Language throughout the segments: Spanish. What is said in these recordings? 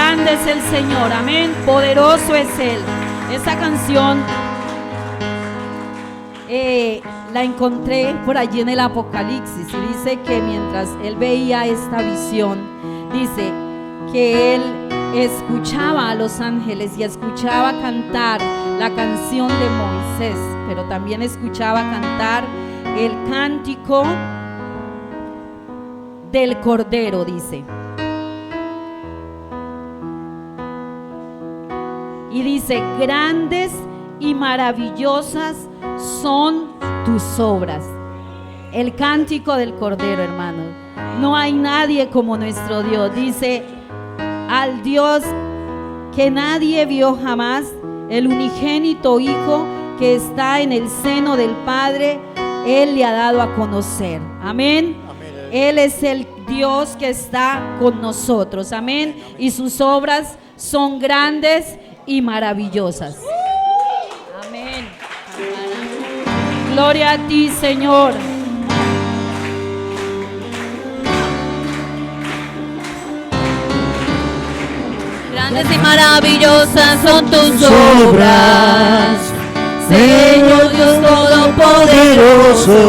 grande es el Señor, amén, poderoso es Él. Esta canción la encontré por allí en el Apocalipsis y dice que mientras él veía esta visión, dice que él escuchaba a los ángeles y escuchaba cantar la canción de Moisés, pero también escuchaba cantar el cántico del Cordero, dice. Y dice: grandes y maravillosas son tus obras. El cántico del Cordero, hermano. No hay nadie como nuestro Dios. Dice: al Dios que nadie vio jamás, el unigénito Hijo que está en el seno del Padre, Él le ha dado a conocer. Amén. Él es el Dios que está con nosotros. Amén. Y sus obras son grandes y maravillosas. Amén. Gloria a ti, Señor. Grandes y maravillosas son tus obras, Señor Dios Todopoderoso.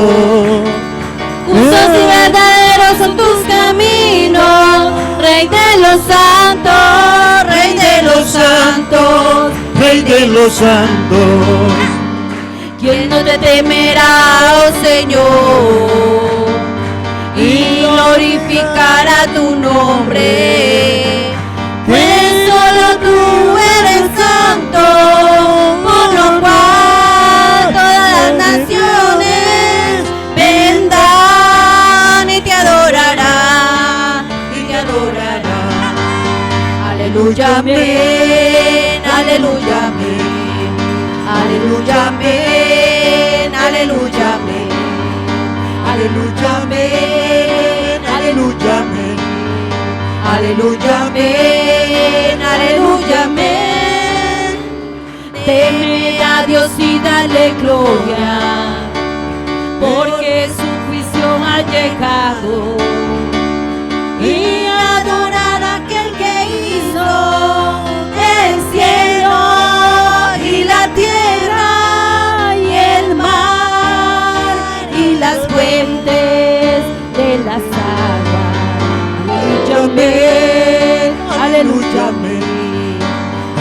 Justos y verdaderos son tus caminos, Rey de los santos, Rey de los santos, Rey de los santos. ¿Quién no te temerá, oh Señor, y glorificará tu nombre? Que solo tú eres santo, por lo cual todas las naciones vendrán y te adorarán, y te adorarán. Aleluya, amén, aleluya, amén. Aleluya, amén, aleluya, amén. Aleluya, amén, aleluya, amén. Aleluya, amén, aleluya, amén. Temed a Dios y dale gloria, porque su juicio ha llegado. Y adorar a aquel que hizo el cielo y la tierra y el mar y las fuentes de las aguas. Aleluya, amén, aleluya, amén.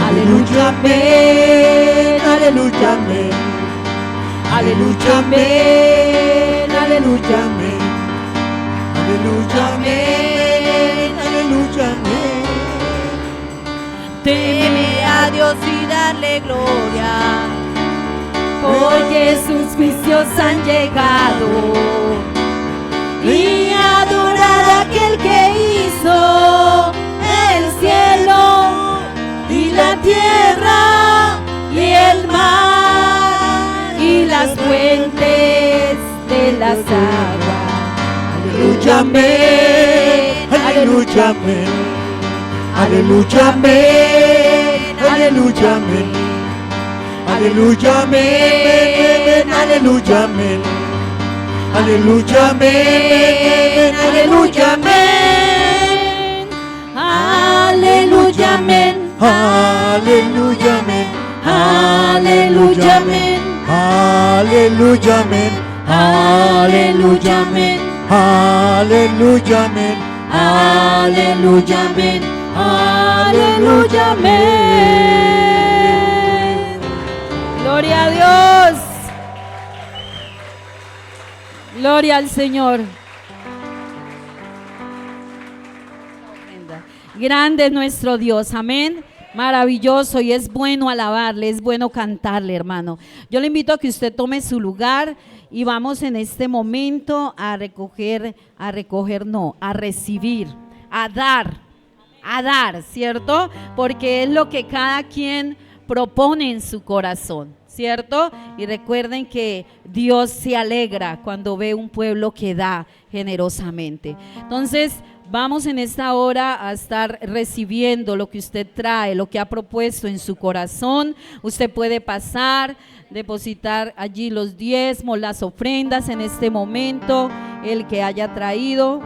Aleluya, amén, aleluya, amén. Aleluya, amén, aleluya, amén. Aleluya, amén, aleluya, amén. Teme a Dios y dale gloria, porque sus juicios han llegado. Y adorar a aquel que hizo el cielo y la tierra y el mar y las fuentes de las aguas. Aleluya, amén, aleluya, amén. Aleluya, amén, aleluya, amén. Aleluya, amén, aleluya, amén. Aleluya, amén, aleluya, amén. Aleluya, amén. Aleluya, amén. Aleluya, amén. Aleluya, amén. Aleluya, amén. Aleluya, amén. Aleluya, amén. Aleluya, amén. Gloria a Dios. Gloria al Señor. Grande es nuestro Dios, amén. Maravilloso, y es bueno alabarle, es bueno cantarle, hermano. Yo le invito a que usted tome su lugar y vamos en este momento a recibir, a dar, ¿cierto? Porque es lo que cada quien propone en su corazón, ¿cierto? Y recuerden que Dios se alegra cuando ve un pueblo que da generosamente. Entonces, vamos en esta hora a estar recibiendo lo que usted trae, lo que ha propuesto en su corazón. Usted puede pasar, depositar allí los diezmos, las ofrendas en este momento, el que haya traído.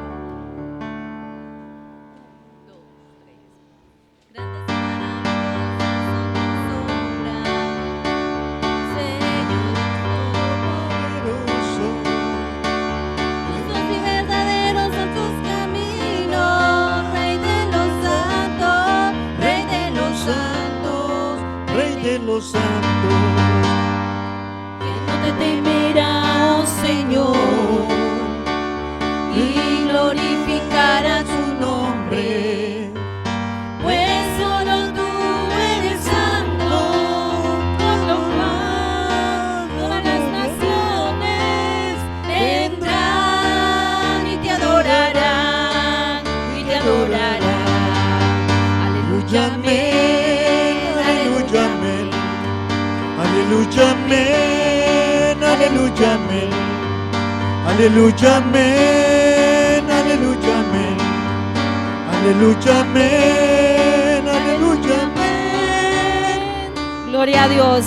los santos. ¿Quién no te temerá, oh Señor, y glorificará tu nombre? Pues solo tú eres santo, por lo cual todas las naciones vendrán y te adorarán, y te adorarán. Aleluya, amén, Aleluya, amén. Aleluya, amén. Aleluya, amén. Aleluya, amén. Aleluya, amén. Aleluya, amén. Aleluya, amén. Gloria a Dios.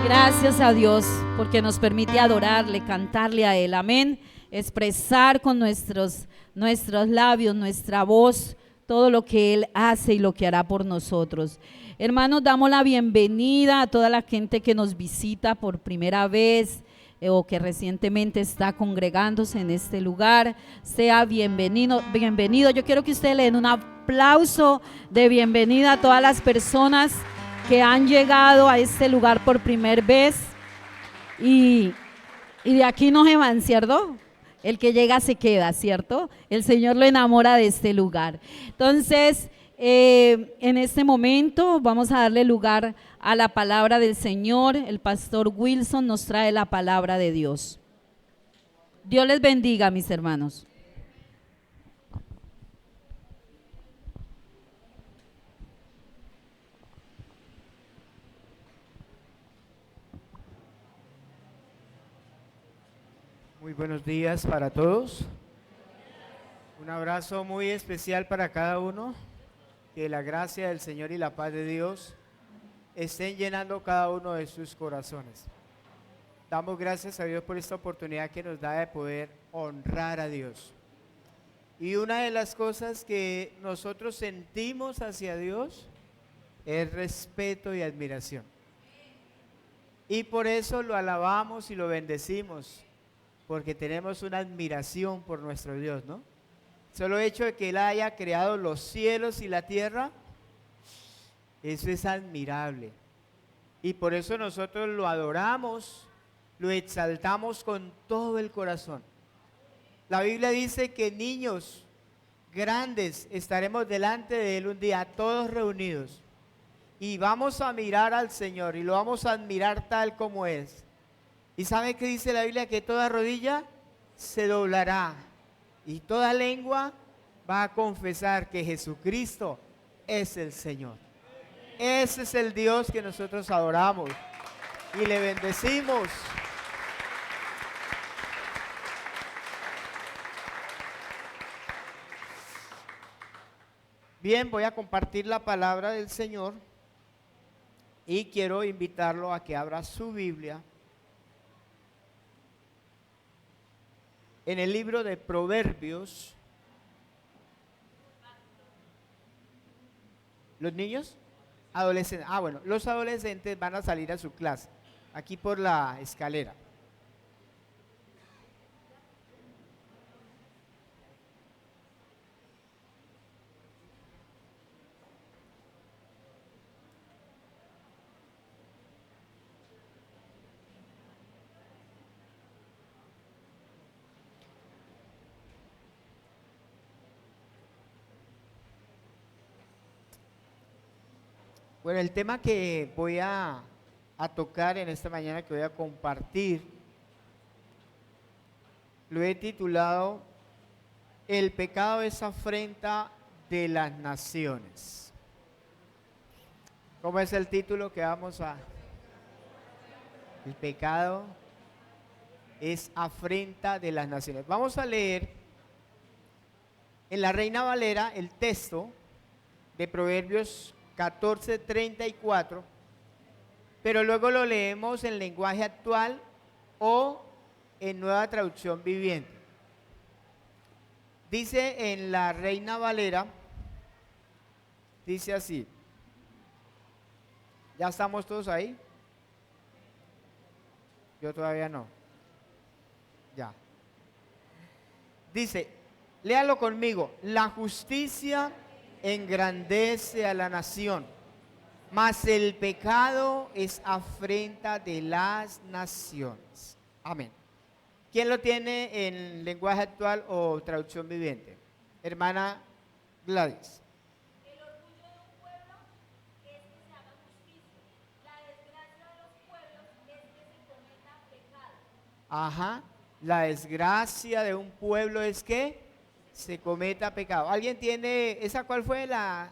Gracias a Dios porque nos permite adorarle, cantarle a Él. Amén. Expresar con nuestros labios, nuestra voz, todo lo que Él hace y lo que hará por nosotros. Hermanos, damos la bienvenida a toda la gente que nos visita por primera vez o que recientemente está congregándose en este lugar. Sea bienvenido, bienvenido. Yo quiero que ustedes le den un aplauso de bienvenida a todas las personas que han llegado a este lugar por primera vez y de aquí no se van, ¿cierto? El que llega se queda, ¿cierto? El Señor lo enamora de este lugar. Entonces, en este momento vamos a darle lugar a la palabra del Señor. El pastor Wilson nos trae la palabra de Dios. Dios les bendiga, mis hermanos. Muy buenos días para todos. Un abrazo muy especial para cada uno. Que la gracia del Señor y la paz de Dios estén llenando cada uno de sus corazones. Damos gracias a Dios por esta oportunidad que nos da de poder honrar a Dios. Y una de las cosas que nosotros sentimos hacia Dios es respeto y admiración. Y por eso lo alabamos y lo bendecimos, porque tenemos una admiración por nuestro Dios, ¿no? Solo el hecho de que Él haya creado los cielos y la tierra, eso es admirable. Y por eso nosotros lo adoramos, lo exaltamos con todo el corazón. La Biblia dice que niños grandes estaremos delante de Él un día, todos reunidos. Y vamos a mirar al Señor y lo vamos a admirar tal como es. ¿Y sabe qué dice la Biblia? Que toda rodilla se doblará y toda lengua va a confesar que Jesucristo es el Señor. Ese es el Dios que nosotros adoramos y le bendecimos. Bien, voy a compartir la palabra del Señor y quiero invitarlo a que abra su Biblia en el libro de Proverbios. ¿Los niños? Adolescentes. Bueno, los adolescentes van a salir a su clase, aquí por la escalera. Bueno, el tema que voy a tocar en esta mañana, que voy a compartir, lo he titulado El pecado es afrenta de las naciones. ¿Cómo es el título que vamos a? El pecado es afrenta de las naciones. Vamos a leer en la Reina Valera el texto de Proverbios 14:34, pero luego lo leemos en lenguaje actual o en Nueva Traducción Viviente. Dice en la Reina Valera, dice así. ¿Ya estamos todos ahí? Yo todavía no. Ya. Dice, léalo conmigo. La justicia engrandece a la nación mas el pecado es afrenta de las naciones. Amén. ¿Quién lo tiene en lenguaje actual o traducción viviente? Hermana Gladys. El orgullo de un pueblo es que se haga justicia. La desgracia de los pueblos es que se cometa pecado. Ajá. La desgracia de un pueblo es que se cometa pecado. ¿Alguien tiene esa? ¿Cuál fue la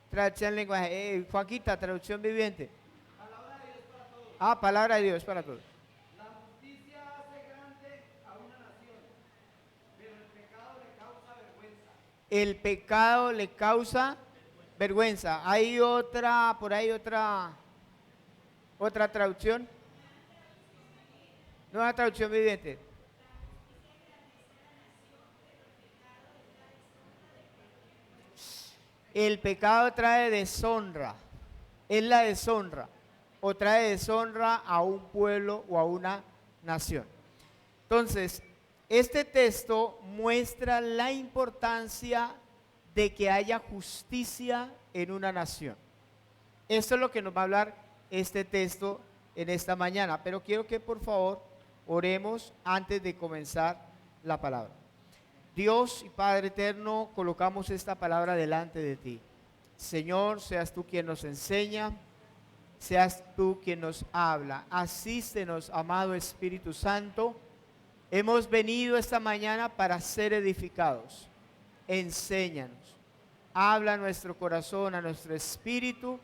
traducción lenguaje? Joaquita, traducción viviente. Palabra de Dios para todos. Ah, palabra de Dios para todos. La justicia hace grande a una nación, pero el pecado le causa vergüenza. El pecado le causa vergüenza. ¿Hay otra, por ahí otra traducción? Nueva traducción viviente. El pecado trae deshonra. Es la deshonra. O trae deshonra a un pueblo o a una nación. Entonces, este texto muestra la importancia de que haya justicia en una nación. Esto es lo que nos va a hablar este texto en esta mañana. Pero quiero que por favor oremos antes de comenzar la palabra. Dios y Padre eterno, colocamos esta palabra delante de ti. Señor, seas tú quien nos enseña, seas tú quien nos habla. Asístenos, amado Espíritu Santo. Hemos venido esta mañana para ser edificados. Enséñanos, habla a nuestro corazón, a nuestro espíritu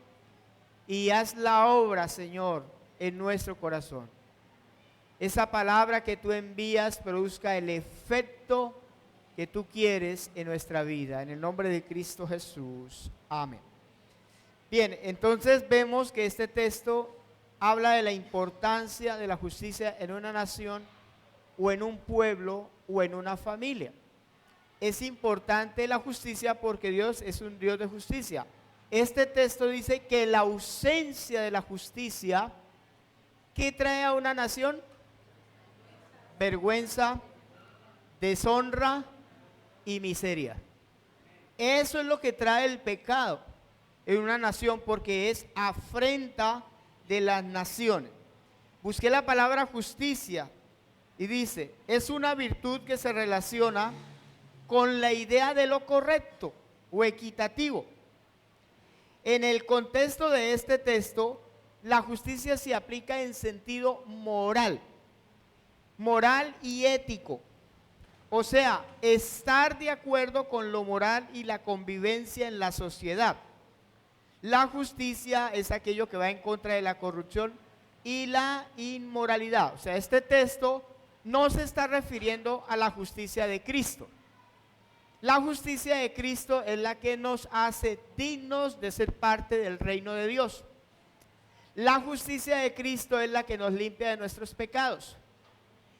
y haz la obra, Señor, en nuestro corazón. Esa palabra que tú envías produzca el efecto que tú quieres en nuestra vida. En el nombre de Cristo Jesús. Amén. Bien, entonces vemos que este texto habla de la importancia de la justicia en una nación o en un pueblo o en una familia. Es importante la justicia porque Dios es un Dios de justicia. Este texto dice que la ausencia de la justicia, ¿qué trae a una nación? Vergüenza, deshonra y miseria. Eso es lo que trae el pecado en una nación porque es afrenta de las naciones. Busqué la palabra justicia y dice, es una virtud que se relaciona con la idea de lo correcto o equitativo. En el contexto de este texto, la justicia se aplica en sentido moral y ético. O sea, estar de acuerdo con lo moral y la convivencia en la sociedad. La justicia es aquello que va en contra de la corrupción y la inmoralidad. O sea, este texto no se está refiriendo a la justicia de Cristo. La justicia de Cristo es la que nos hace dignos de ser parte del reino de Dios. La justicia de Cristo es la que nos limpia de nuestros pecados.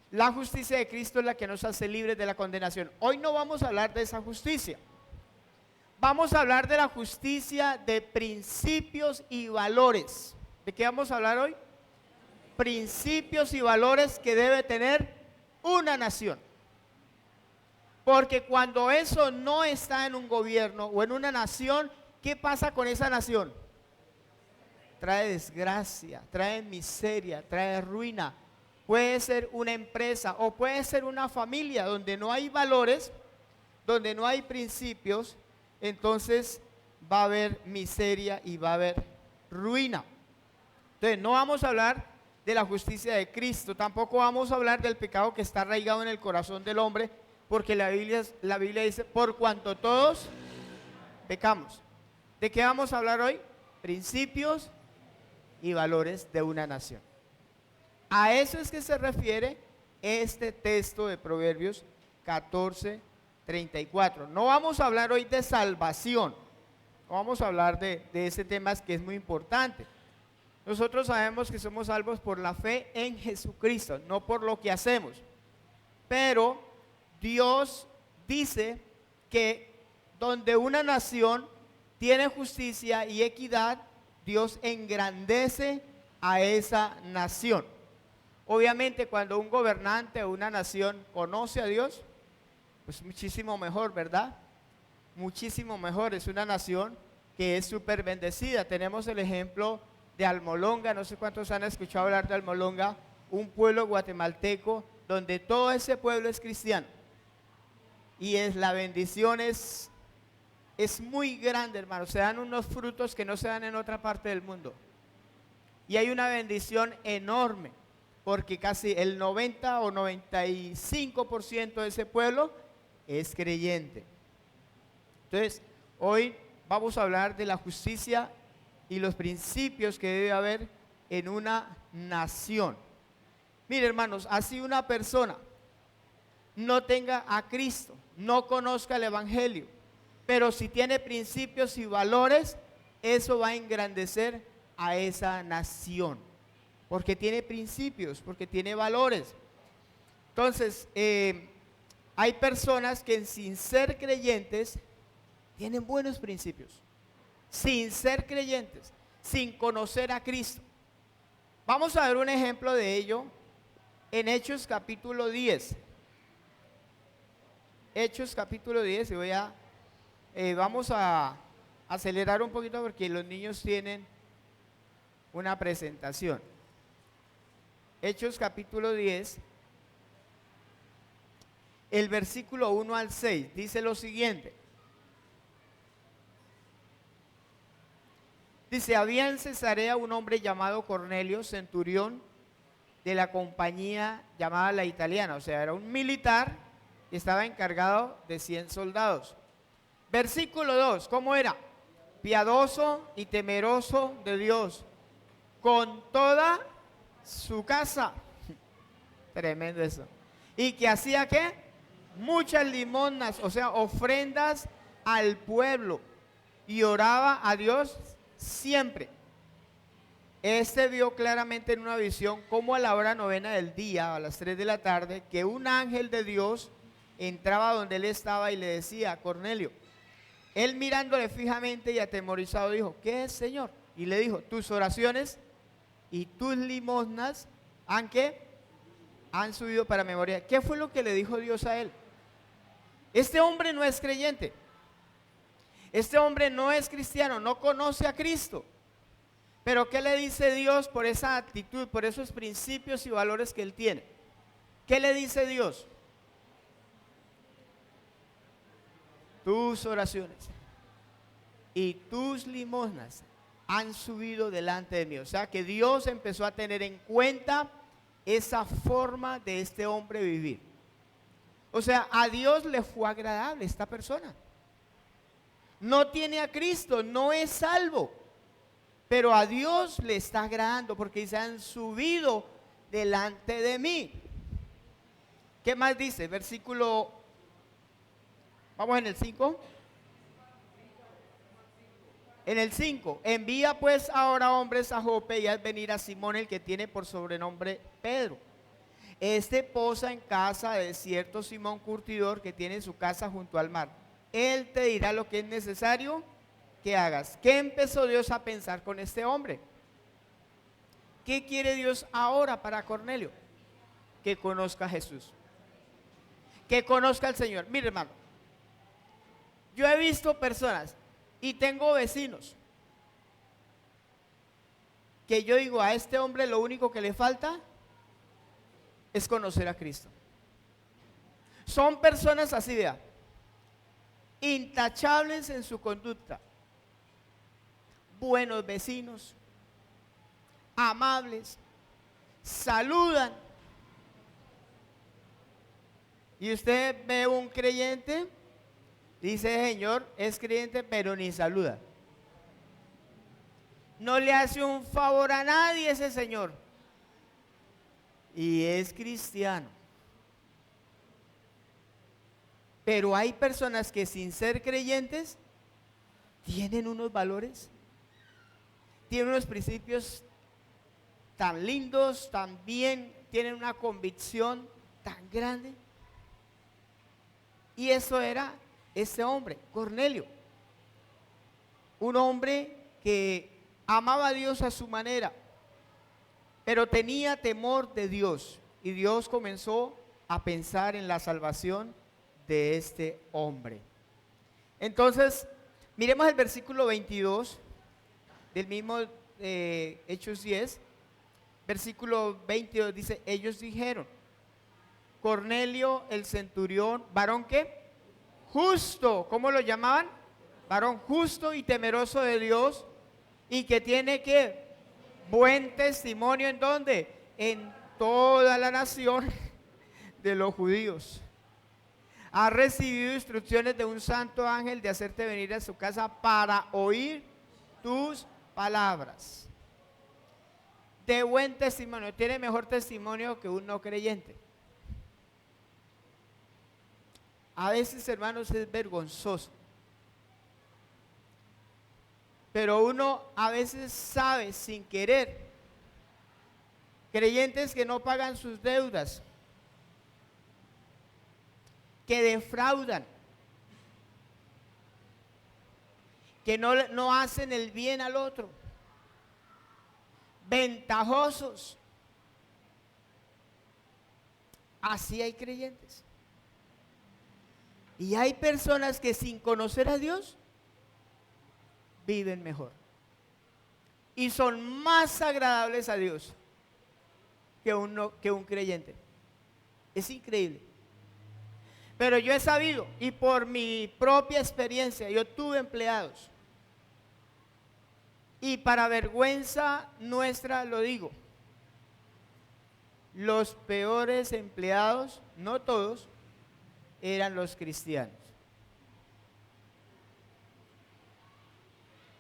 La justicia de Cristo es la que nos hace libres de la condenación. Hoy no vamos a hablar de esa justicia. Vamos a hablar de la justicia de principios y valores. ¿De qué vamos a hablar hoy? Principios y valores que debe tener una nación. Porque cuando eso no está en un gobierno o en una nación, ¿qué pasa con esa nación? Trae desgracia, trae miseria, trae ruina. Puede ser una empresa o puede ser una familia donde no hay valores, donde no hay principios, entonces va a haber miseria y va a haber ruina. Entonces no vamos a hablar de la justicia de Cristo, tampoco vamos a hablar del pecado que está arraigado en el corazón del hombre, porque la Biblia dice, por cuanto todos pecamos. ¿De qué vamos a hablar hoy? Principios y valores de una nación. A eso es que se refiere este texto de Proverbios 14:34. No vamos a hablar hoy de salvación, no vamos a hablar de ese tema que es muy importante. Nosotros sabemos que somos salvos por la fe en Jesucristo, no por lo que hacemos. Pero Dios dice que donde una nación tiene justicia y equidad, Dios engrandece a esa nación. Obviamente cuando un gobernante o una nación conoce a Dios, pues muchísimo mejor, ¿verdad? Muchísimo mejor. Es una nación que es súper bendecida. Tenemos el ejemplo de Almolonga, no sé cuántos han escuchado hablar de Almolonga, un pueblo guatemalteco donde todo ese pueblo es cristiano. Y la bendición es muy grande, hermano. Se dan unos frutos que no se dan en otra parte del mundo. Y hay una bendición enorme, porque casi el 90 o 95% de ese pueblo es creyente. Entonces, hoy vamos a hablar de la justicia y los principios que debe haber en una nación. Mire, hermanos, así una persona no tenga a Cristo, no conozca el Evangelio, pero si tiene principios y valores, eso va a engrandecer a esa nación, porque tiene principios, porque tiene valores. Entonces, hay personas que sin ser creyentes tienen buenos principios, sin ser creyentes, sin conocer a Cristo. Vamos a ver un ejemplo de ello en Hechos capítulo 10. Hechos capítulo 10, y vamos a acelerar un poquito porque los niños tienen una presentación. Hechos capítulo 10, el versículo 1 al 6, dice lo siguiente. Dice, había en Cesarea un hombre llamado Cornelio, centurión de la compañía llamada la Italiana, o sea, era un militar y estaba encargado de 100 soldados. Versículo 2, ¿cómo era? Piadoso y temeroso de Dios, con toda su casa. Tremendo eso. ¿Y que hacía qué? Muchas limosnas, o sea, ofrendas al pueblo, y oraba a Dios siempre. Este vio claramente en una visión cómo a la hora novena del día, a las 3 de la tarde, que un ángel de Dios entraba donde él estaba y le decía, Cornelio. Él mirándole fijamente y atemorizado dijo, ¿qué es, Señor? Y le dijo, tus oraciones y tus limosnas han subido para memoria. ¿Qué fue lo que le dijo Dios a él? Este hombre no es creyente. Este hombre no es cristiano, no conoce a Cristo. Pero ¿qué le dice Dios por esa actitud, por esos principios y valores que él tiene? ¿Qué le dice Dios? Tus oraciones y tus limosnas han subido delante de mí. O sea que Dios empezó a tener en cuenta esa forma de este hombre vivir. O sea, a Dios le fue agradable esta persona. No tiene a Cristo, no es salvo, pero a Dios le está agradando porque se han subido delante de mí. ¿Qué más dice? Versículo, vamos en el 5. En el 5, envía pues ahora hombres a Jope y haz venir a Simón, el que tiene por sobrenombre Pedro. Este posa en casa de cierto Simón curtidor que tiene su casa junto al mar. Él te dirá lo que es necesario que hagas. ¿Qué empezó Dios a pensar con este hombre? ¿Qué quiere Dios ahora para Cornelio? Que conozca a Jesús, que conozca al Señor. Mire, hermano, yo he visto personas y tengo vecinos que yo digo, a este hombre lo único que le falta es conocer a Cristo. Son personas así, vea, intachables en su conducta, buenos vecinos, amables, saludan. Y usted ve un creyente, dice, Señor, es creyente, pero ni saluda. No le hace un favor a nadie ese señor. Y es cristiano. Pero hay personas que sin ser creyentes tienen unos valores, tienen unos principios tan lindos, también tienen una convicción tan grande. Y eso era este hombre, Cornelio, un hombre que amaba a Dios a su manera, pero tenía temor de Dios, y Dios comenzó a pensar en la salvación de este hombre. Entonces, Miremos el versículo 22 del mismo Hechos 10. Versículo 22 dice, ellos dijeron, Cornelio el centurión, varón ¿qué? Justo, ¿cómo lo llamaban? Varón justo y temeroso de Dios y que tiene ¿qué? Buen testimonio, ¿en dónde? En toda la nación de los judíos. Ha recibido instrucciones de un santo ángel de hacerte venir a su casa para oír tus palabras. De buen testimonio, tiene mejor testimonio que un no creyente. A veces, hermanos, es vergonzoso. Pero uno a veces sabe sin querer, creyentes que no pagan sus deudas, que defraudan, que no hacen el bien al otro, ventajosos. Así hay creyentes. Y hay personas que sin conocer a Dios viven mejor y son más agradables a Dios que un creyente. Es increíble. Pero yo he sabido, y por mi propia experiencia, yo tuve empleados, y para vergüenza nuestra lo digo, los peores empleados, no todos, eran los cristianos.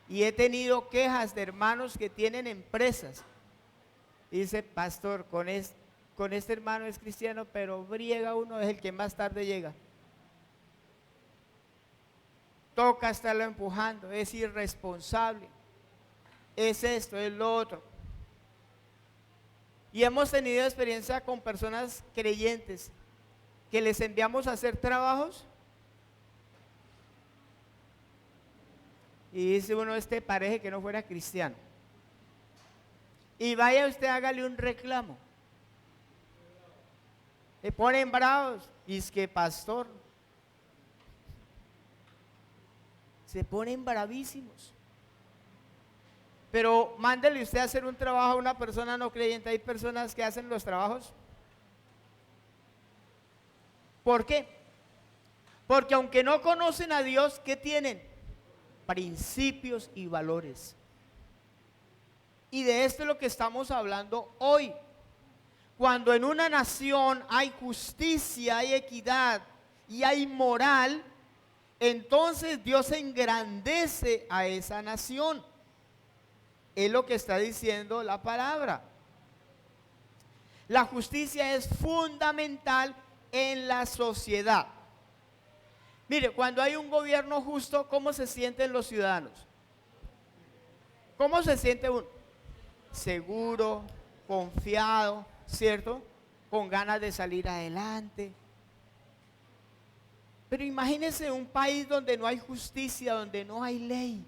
Y he tenido quejas de hermanos que tienen empresas. Y dice, pastor, con este hermano es cristiano, pero briega uno, es el que más tarde llega. Toca estarlo empujando, es irresponsable, es esto, es lo otro. Y hemos tenido experiencia con personas creyentes que les enviamos a hacer trabajos y dice uno, parece que no fuera cristiano. Y vaya usted, hágale un reclamo. Se ponen bravos. Y es que pastor, se ponen bravísimos. Pero mándele usted a hacer un trabajo a una persona no creyente. Hay personas que hacen los trabajos. ¿Por qué? Porque aunque no conocen a Dios, ¿qué tienen? Principios y valores. Y de esto es lo que estamos hablando hoy. Cuando en una nación hay justicia, hay equidad y hay moral, entonces Dios engrandece a esa nación. Es lo que está diciendo la palabra. La justicia es fundamental en la sociedad. Mire, cuando hay un gobierno justo, ¿cómo se sienten los ciudadanos? ¿Cómo se siente uno? Seguro, confiado, ¿cierto? Con ganas de salir adelante. Pero imagínense un país donde no hay justicia, donde no hay ley.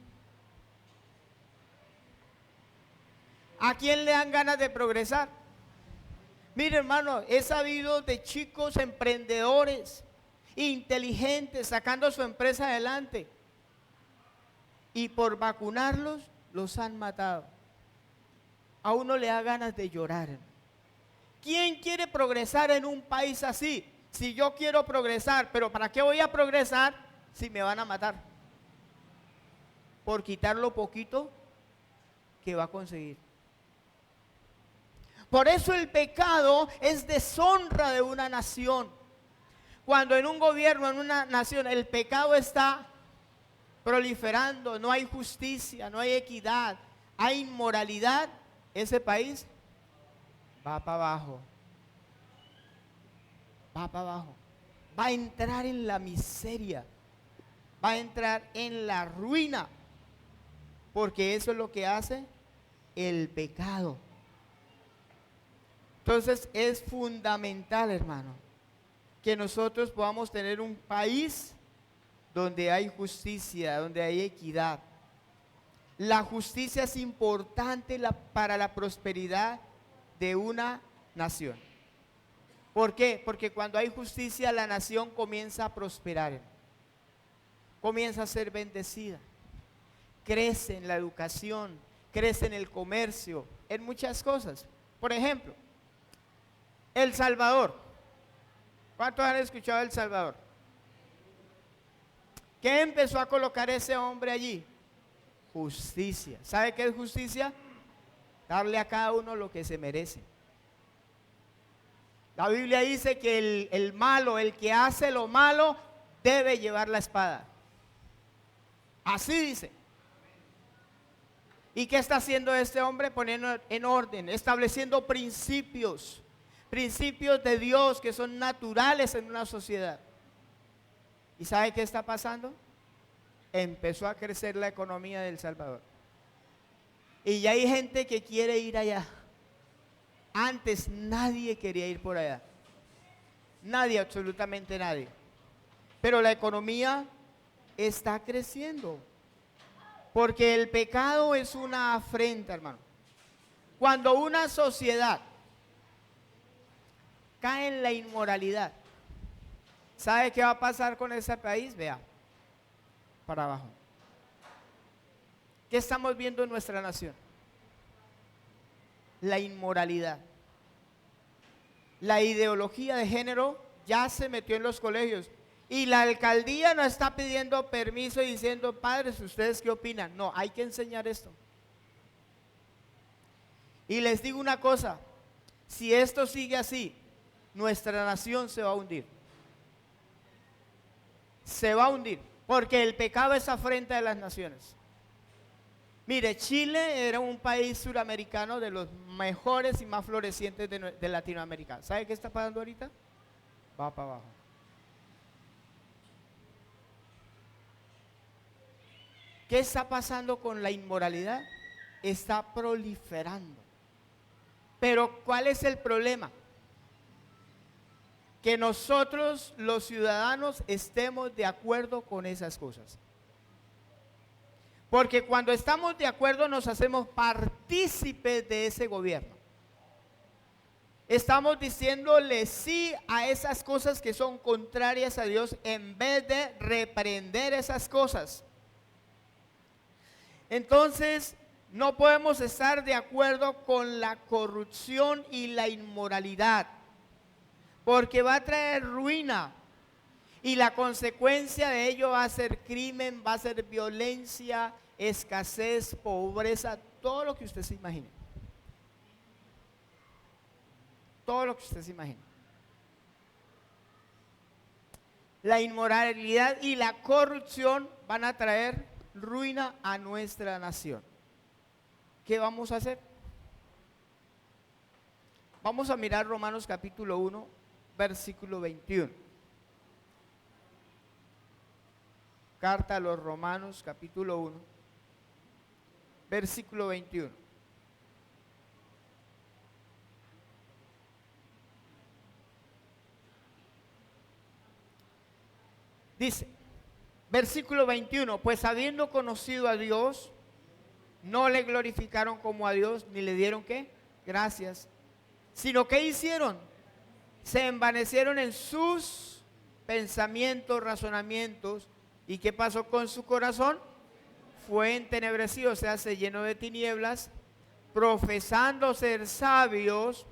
¿A quién le dan ganas de progresar? Mire, hermano, he sabido de chicos emprendedores, inteligentes, sacando su empresa adelante. Y por vacunarlos, los han matado. A uno le da ganas de llorar. ¿Quién quiere progresar en un país así? Si yo quiero progresar, pero ¿para qué voy a progresar si me van a matar? Por quitar lo poquito que va a conseguir. Por eso el pecado es deshonra de una nación. Cuando en un gobierno, en una nación, el pecado está proliferando, no hay justicia, no hay equidad, hay inmoralidad, ese país va para abajo. Va para abajo. Va a entrar en la miseria. Va a entrar en la ruina. Porque eso es lo que hace el pecado. Entonces es fundamental, hermano, que nosotros podamos tener un país donde hay justicia, donde hay equidad. La justicia es importante para la prosperidad de una nación. ¿Por qué? Porque cuando hay justicia, la nación comienza a prosperar, comienza a ser bendecida. crece en la educación, crece en el comercio, en muchas cosas. Por ejemplo, El Salvador. ¿Cuántos han escuchado El Salvador? ¿Qué empezó a colocar ese hombre allí? Justicia. ¿Sabe qué es justicia? Darle a cada uno lo que se merece. La Biblia dice que el malo, el que hace lo malo, debe llevar la espada. Así dice. ¿Y qué está haciendo este hombre? Poniendo en orden, estableciendo principios de Dios que son naturales en una sociedad. ¿Y sabe qué está pasando? Empezó a crecer la economía de El Salvador. Y ya hay gente que quiere ir allá. Antes nadie quería ir por allá. Nadie, absolutamente nadie. Pero la economía está creciendo. Porque el pecado es una afrenta, hermano. Cuando una sociedad cae en la inmoralidad, ¿sabe qué va a pasar con ese país? Vea, para abajo. ¿Qué estamos viendo en nuestra nación? La inmoralidad. La ideología de género ya se metió en los colegios. Y la alcaldía no está pidiendo permiso y diciendo, padres, ¿ustedes qué opinan? No, hay que enseñar esto. Y les digo una cosa, si esto sigue así, nuestra nación se va a hundir. Se va a hundir, porque el pecado es afrenta de las naciones. Mire, Chile era un país suramericano de los mejores y más florecientes de Latinoamérica. ¿Sabe qué está pasando ahorita? Va para abajo. ¿Qué está pasando con la inmoralidad? Está proliferando. Pero ¿cuál es el problema? Que nosotros los ciudadanos estemos de acuerdo con esas cosas. Porque cuando estamos de acuerdo nos hacemos partícipes de ese gobierno. Estamos diciéndole sí a esas cosas que son contrarias a Dios en vez de reprender esas cosas. Entonces, no podemos estar de acuerdo con la corrupción y la inmoralidad, porque va a traer ruina y la consecuencia de ello va a ser crimen, va a ser violencia, escasez, pobreza, todo lo que usted se imagine. Todo lo que usted se imagine. La inmoralidad y la corrupción van a traer ruina a nuestra nación. ¿Qué vamos a hacer? Vamos a mirar Romanos capítulo 1, versículo 21. Carta a los Romanos capítulo 1, versículo 21. Dice, versículo 21, pues habiendo conocido a Dios, no le glorificaron como a Dios, ni le dieron ¿qué? Gracias, sino que hicieron, se envanecieron en sus pensamientos, razonamientos. ¿Y qué pasó con su corazón? Fue entenebrecido, o sea, se llenó de tinieblas, profesando ser sabios,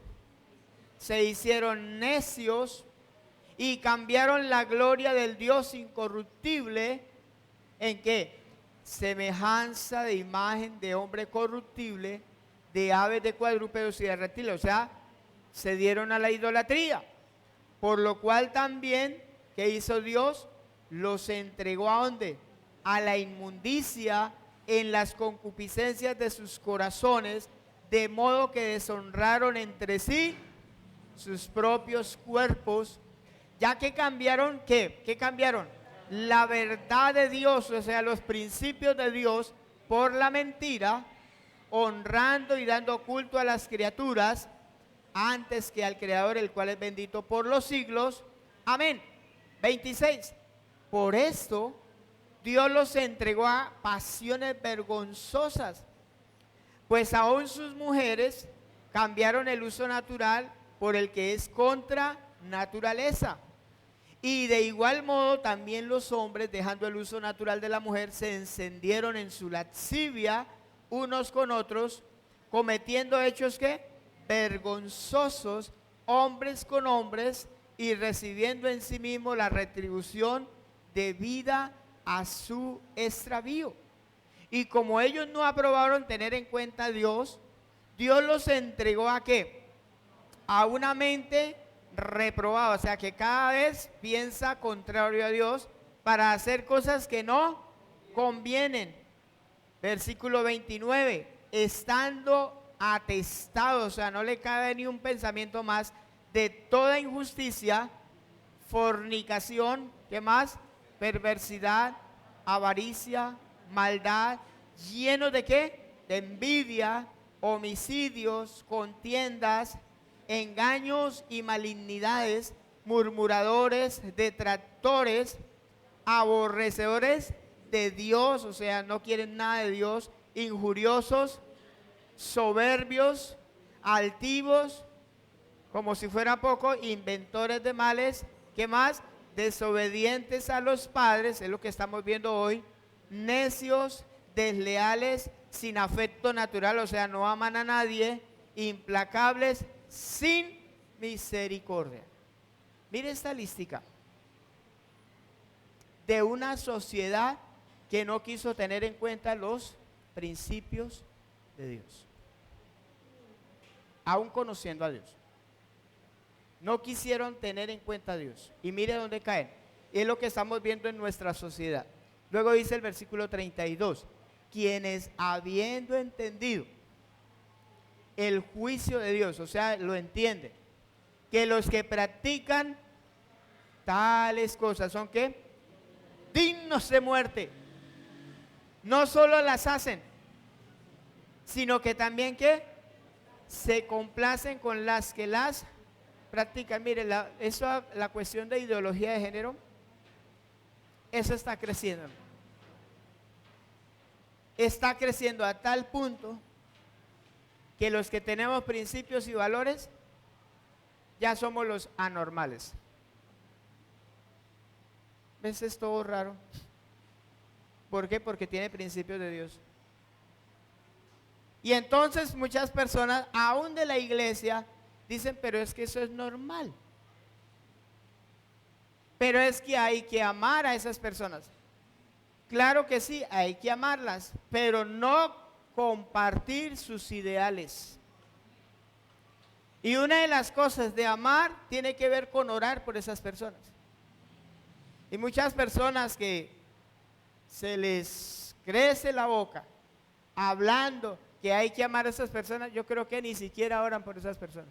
se hicieron necios y cambiaron la gloria del Dios incorruptible, ¿en qué? Semejanza de imagen de hombre corruptible, de aves, de cuadrúpedos y de reptiles, o sea, se dieron a la idolatría, por lo cual también, ¿qué hizo Dios? Los entregó ¿a dónde? A la inmundicia en las concupiscencias de sus corazones, de modo que deshonraron entre sí sus propios cuerpos, ya que cambiaron, ¿qué? ¿Qué cambiaron? La verdad de Dios, o sea, los principios de Dios, por la mentira, honrando y dando culto a las criaturas, antes que al Creador, el cual es bendito por los siglos. Amén. 26. Por esto, Dios los entregó a pasiones vergonzosas, pues aún sus mujeres cambiaron el uso natural por el que es contra naturaleza, Y de igual modo también los hombres, dejando el uso natural de la mujer, se encendieron en su lascivia unos con otros, cometiendo hechos que vergonzosos, hombres con hombres, y recibiendo en sí mismo la retribución debida a su extravío. Y como ellos no aprobaron tener en cuenta a Dios, Dios los entregó ¿a qué? A una mente reprobada, o sea que cada vez piensa contrario a Dios para hacer cosas que no convienen. Versículo 29, estando atestado, o sea, no le cabe ni un pensamiento más, de toda injusticia, fornicación, ¿qué más? Perversidad, avaricia, maldad, llenos de ¿qué? De envidia, homicidios, contiendas, engaños y malignidades, murmuradores, detractores, aborrecedores de Dios, o sea, no quieren nada de Dios, injuriosos, soberbios, altivos, como si fuera poco, inventores de males, ¿qué más? Desobedientes a los padres, es lo que estamos viendo hoy, necios, desleales, sin afecto natural, o sea, no aman a nadie, implacables, sin misericordia. Mire esta lística de una sociedad que no quiso tener en cuenta los principios de Dios, aún conociendo a Dios. No quisieron tener en cuenta a Dios. Y mire dónde caen. Es lo que estamos viendo en nuestra sociedad. Luego dice el versículo 32, quienes habiendo entendido el juicio de Dios, o sea, lo entienden, que los que practican tales cosas son ¿qué? Dignos de muerte. No solo las hacen, sino que también ¿qué? Se complacen con las que las practican. Mire, la cuestión de ideología de género, eso está creciendo. Está creciendo a tal punto que los que tenemos principios y valores ya somos los anormales. ¿Ves? Es todo raro. ¿Por qué? Porque tiene principios de Dios. Y entonces muchas personas, aún de la iglesia, dicen, pero es que eso es normal. Pero es que hay que amar a esas personas. Claro que sí, hay que amarlas, pero no compartir sus ideales. Y una de las cosas de amar tiene que ver con orar por esas personas. Y muchas personas que se les crece la boca hablando que hay que amar a esas personas, yo creo que ni siquiera oran por esas personas.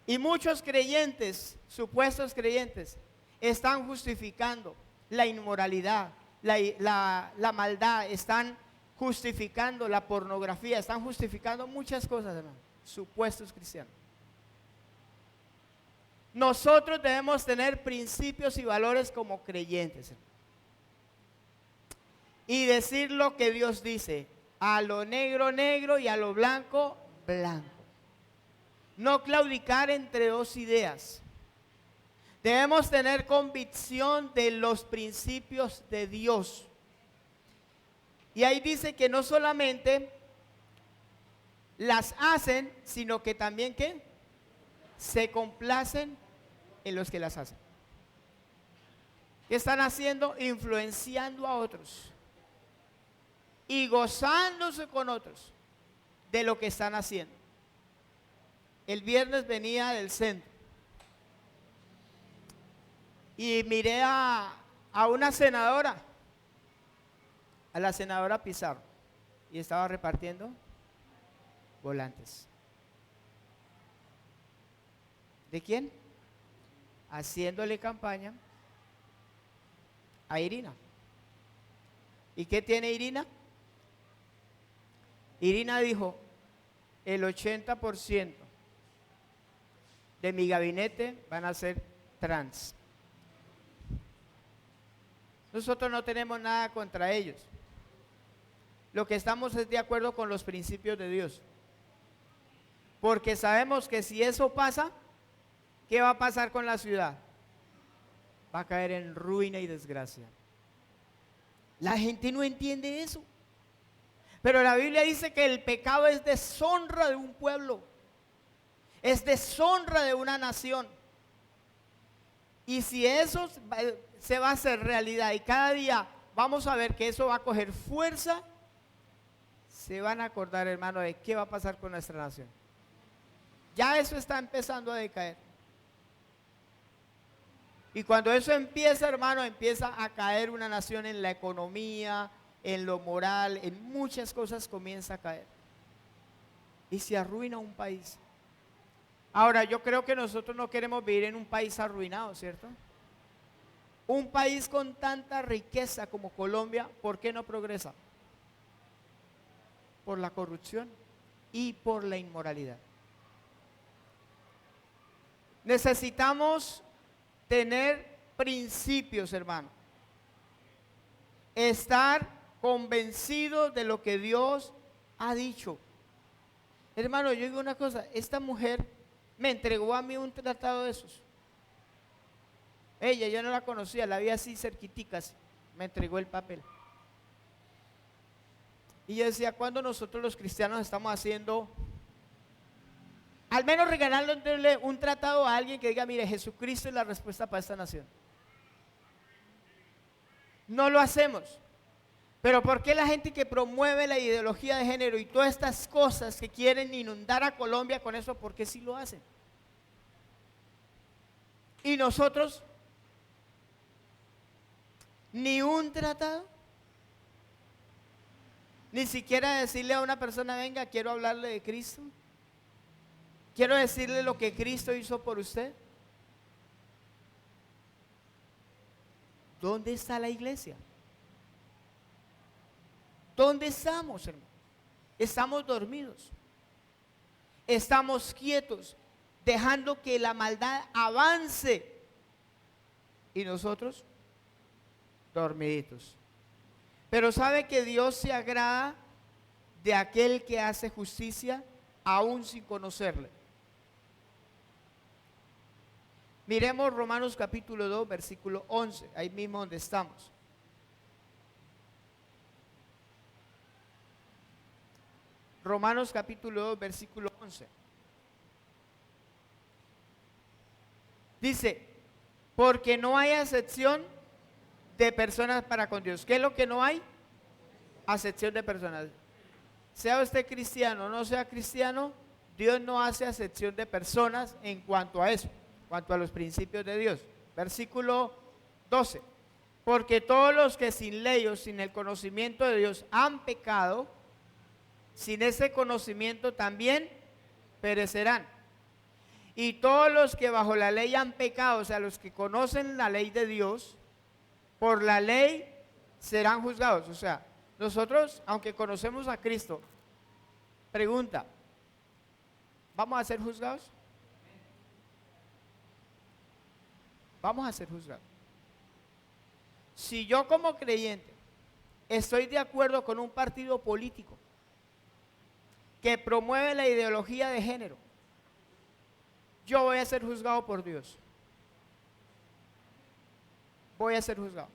Y muchos creyentes, supuestos creyentes, están justificando la inmoralidad, la maldad, están justificando la pornografía, están justificando muchas cosas, hermano, supuestos cristianos. Nosotros debemos tener principios y valores como creyentes, hermano, y decir lo que Dios dice, a lo negro, negro, y a lo blanco, blanco. No claudicar entre dos ideas. Debemos tener convicción de los principios de Dios. Y ahí dice que no solamente las hacen, sino que también ¿qué? Se complacen en los que las hacen. ¿Qué están haciendo? Influenciando a otros y gozándose con otros de lo que están haciendo. El viernes venía del centro y miré a una senadora, a la senadora Pizarro, y estaba repartiendo volantes. ¿De quién? Haciéndole campaña a Irina. ¿Y qué tiene Irina? Irina dijo, el 80% de mi gabinete van a ser trans. Nosotros no tenemos nada contra ellos. Lo que estamos es de acuerdo con los principios de Dios. Porque sabemos que si eso pasa, ¿qué va a pasar con la ciudad? Va a caer en ruina y desgracia. La gente no entiende eso. Pero la Biblia dice que el pecado es deshonra de un pueblo, es deshonra de una nación. Y si eso se va a hacer realidad y cada día vamos a ver que eso va a coger fuerza, se van a acordar, hermano, de qué va a pasar con nuestra nación. Ya eso está empezando a decaer. Y cuando eso empieza, hermano, empieza a caer una nación en la economía, en lo moral, en muchas cosas comienza a caer. Y se arruina un país. Ahora, yo creo que nosotros no queremos vivir en un país arruinado, ¿cierto? Un país con tanta riqueza como Colombia, ¿por qué no progresa? Por la corrupción y por la inmoralidad. Necesitamos tener principios, hermano. Estar convencidos de lo que Dios ha dicho. Hermano, yo digo una cosa, esta mujer me entregó a mí un tratado de esos. Ella, yo no la conocía, la vi así cerquiticas, me entregó el papel. Y yo decía, ¿cuándo nosotros los cristianos estamos haciendo, al menos regalándole un tratado a alguien que diga, mire, Jesucristo es la respuesta para esta nación? No lo hacemos. Pero ¿por qué la gente que promueve la ideología de género y todas estas cosas que quieren inundar a Colombia con eso, por qué sí lo hacen? Y nosotros, ni un tratado, ni siquiera decirle a una persona, venga, quiero hablarle de Cristo, quiero decirle lo que Cristo hizo por usted. ¿Dónde está la iglesia? ¿Dónde estamos, hermano? Estamos dormidos, estamos quietos, dejando que la maldad avance y nosotros dormiditos. Pero sabe que Dios se agrada de aquel que hace justicia aún sin conocerle. Miremos Romanos capítulo 2, versículo 11, ahí mismo donde estamos. Romanos capítulo 2, versículo 11. Dice, porque no hay acepción de personas para con Dios. ¿Qué es lo que no hay? Acepción de personas. Sea usted cristiano o no sea cristiano, Dios no hace acepción de personas en cuanto a eso, en cuanto a los principios de Dios. Versículo 12. Porque todos los que sin ley o sin el conocimiento de Dios han pecado, sin ese conocimiento también perecerán. Y todos los que bajo la ley han pecado, o sea, los que conocen la ley de Dios, por la ley serán juzgados. O sea, nosotros, aunque conocemos a Cristo, pregunta, ¿vamos a ser juzgados? Vamos a ser juzgados. Si yo como creyente estoy de acuerdo con un partido político que promueve la ideología de género, yo voy a ser juzgado por Dios. Voy a ser juzgado.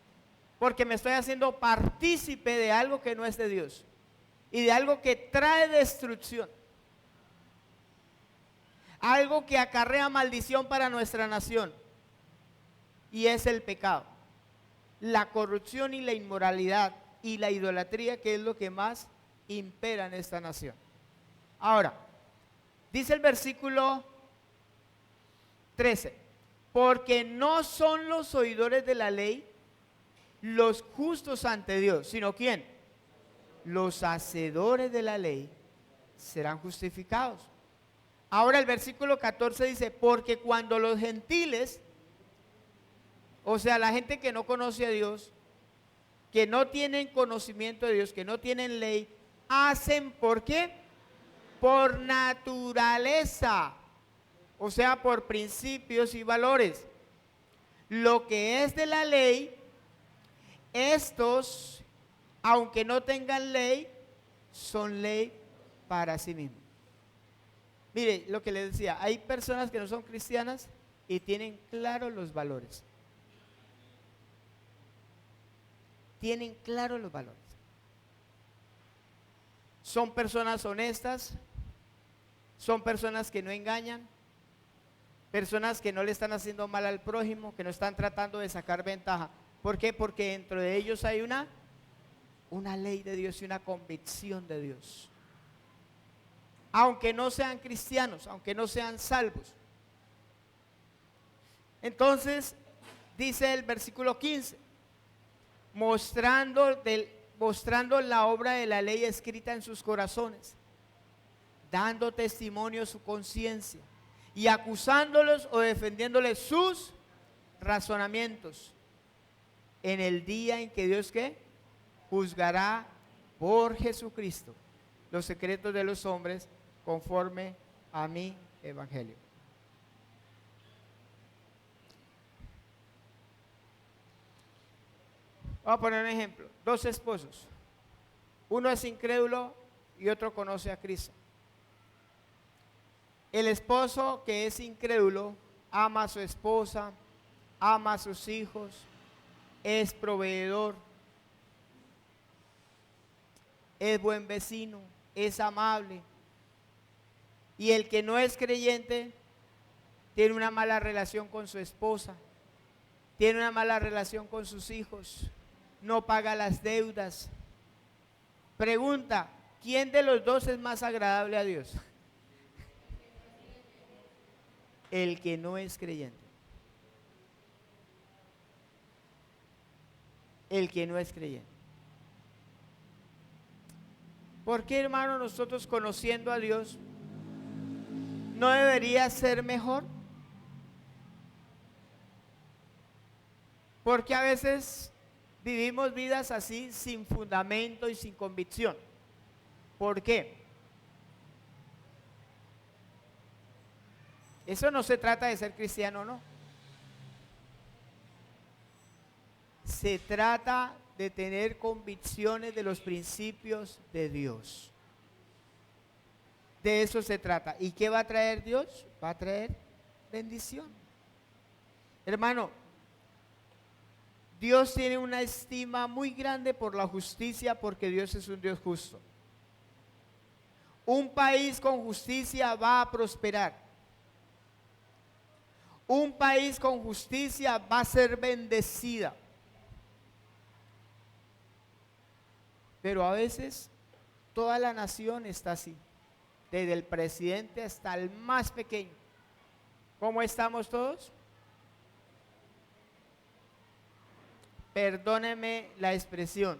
Porque me estoy haciendo partícipe de algo que no es de Dios. Y de algo que trae destrucción. Algo que acarrea maldición para nuestra nación. Y es el pecado. La corrupción y la inmoralidad y la idolatría, que es lo que más impera en esta nación. Ahora, dice el versículo 13, porque no son los oidores de la ley los justos ante Dios, sino ¿quién? Los hacedores de la ley serán justificados. Ahora el versículo 14 dice, porque cuando los gentiles, o sea, la gente que no conoce a Dios, que no tienen conocimiento de Dios, que no tienen ley, hacen, ¿por qué? Por naturaleza, o sea, por principios y valores. Lo que es de la ley, estos, aunque no tengan ley, son ley para sí mismos. Mire, lo que les decía, hay personas que no son cristianas y tienen claros los valores. Tienen claros los valores. Son personas honestas, son personas que no engañan, personas que no le están haciendo mal al prójimo, que no están tratando de sacar ventaja. ¿Por qué? Porque dentro de ellos hay una ley de Dios y una convicción de Dios. Aunque no sean cristianos, aunque no sean salvos. Entonces, dice el versículo 15, mostrando la obra de la ley escrita en sus corazones, dando testimonio a su conciencia y acusándolos o defendiéndoles sus razonamientos en el día en que Dios ¿qué? Juzgará por Jesucristo los secretos de los hombres conforme a mi evangelio. Voy a poner un ejemplo. Dos esposos. Uno es incrédulo y otro conoce a Cristo. El esposo que es incrédulo ama a su esposa, ama a sus hijos, es proveedor, es buen vecino, es amable. Y el que no es creyente tiene una mala relación con su esposa, tiene una mala relación con sus hijos, no paga las deudas. Pregunta, ¿quién de los dos es más agradable a Dios? El que no es creyente. El que no es creyente. ¿Por qué, hermano, nosotros conociendo a Dios no debería ser mejor? Porque a veces vivimos vidas así sin fundamento y sin convicción. ¿Por qué? Eso no se trata de ser cristiano, no. Se trata de tener convicciones de los principios de Dios. De eso se trata. ¿Y qué va a traer Dios? Va a traer bendición. Hermano, Dios tiene una estima muy grande por la justicia porque Dios es un Dios justo. Un país con justicia va a prosperar. Un país con justicia va a ser bendecida. Pero a veces toda la nación está así, desde el presidente hasta el más pequeño. ¿Cómo estamos todos? Perdóneme la expresión,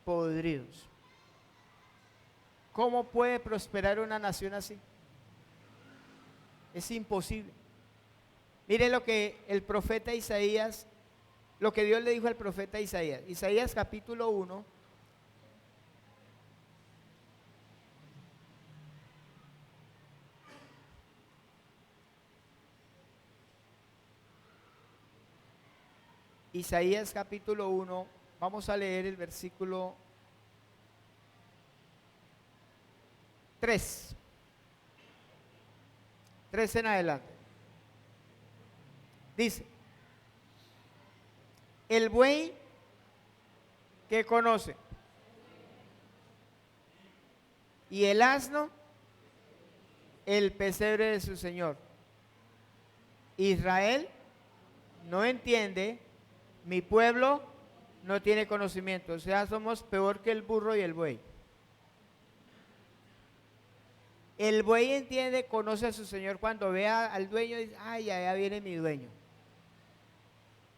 podridos. ¿Cómo puede prosperar una nación así? Es imposible. Mire lo que el profeta Isaías, lo que Dios le dijo al profeta Isaías. Isaías capítulo 1. Isaías capítulo 1, vamos a leer el versículo 3 en adelante. Dice, el buey que conoce y el asno el pesebre de su señor. Israel no entiende, mi pueblo no tiene conocimiento. O sea, somos peor que el burro y el buey. El buey entiende, conoce a su señor cuando ve al dueño y dice, ay, allá viene mi dueño.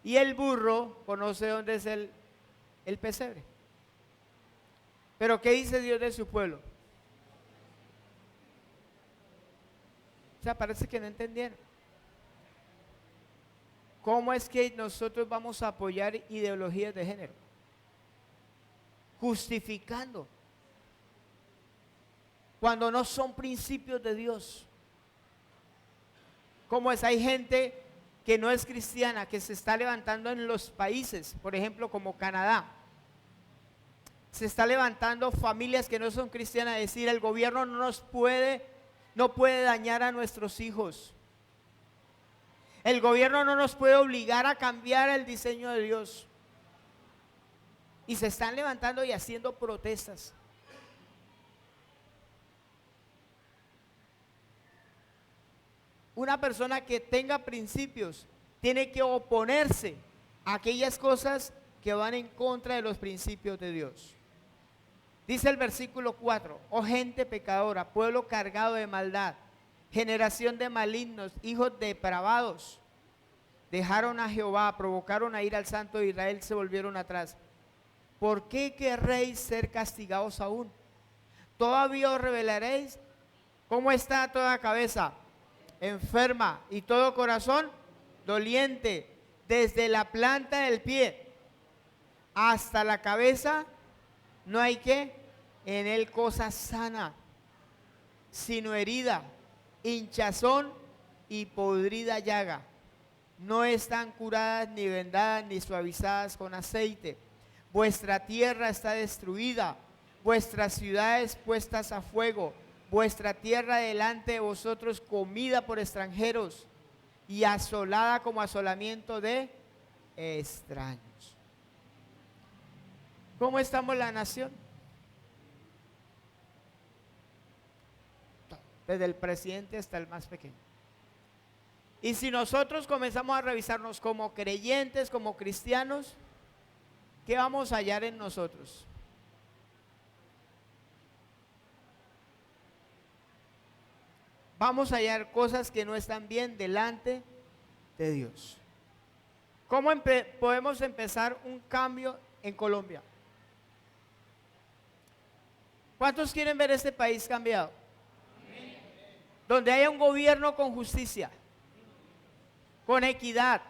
Y el burro conoce dónde es el pesebre. Pero ¿qué dice Dios de su pueblo? O sea, parece que no entendieron. ¿Cómo es que nosotros vamos a apoyar ideologías de género? Justificando. Cuando no son principios de Dios. ¿Cómo es? Hay gente que no es cristiana, que se está levantando en los países, por ejemplo, como Canadá. Se está levantando familias que no son cristianas, es decir, el gobierno no puede dañar a nuestros hijos. El gobierno no nos puede obligar a cambiar el diseño de Dios. Y se están levantando y haciendo protestas. Una persona que tenga principios tiene que oponerse a aquellas cosas que van en contra de los principios de Dios. Dice el versículo 4, oh gente pecadora, pueblo cargado de maldad, generación de malignos, hijos depravados, dejaron a Jehová, provocaron a ir al Santo de Israel, se volvieron atrás. ¿Por qué querréis ser castigados aún? ¿Todavía os revelaréis? ¿Cómo está toda cabeza? Enferma, y todo corazón doliente, desde la planta del pie hasta la cabeza, no hay que en él cosa sana, sino herida, hinchazón y podrida llaga. No están curadas, ni vendadas, ni suavizadas con aceite. Vuestra tierra está destruida, vuestras ciudades puestas a fuego, vuestra tierra delante de vosotros comida por extranjeros y asolada como asolamiento de extraños. ¿Cómo estamos la nación? Desde el presidente hasta el más pequeño. Y si nosotros comenzamos a revisarnos como creyentes, como cristianos, ¿qué vamos a hallar en nosotros? Vamos a hallar cosas que no están bien delante de Dios. ¿Cómo podemos empezar un cambio en Colombia? ¿Cuántos quieren ver este país cambiado? Donde haya un gobierno con justicia, con equidad,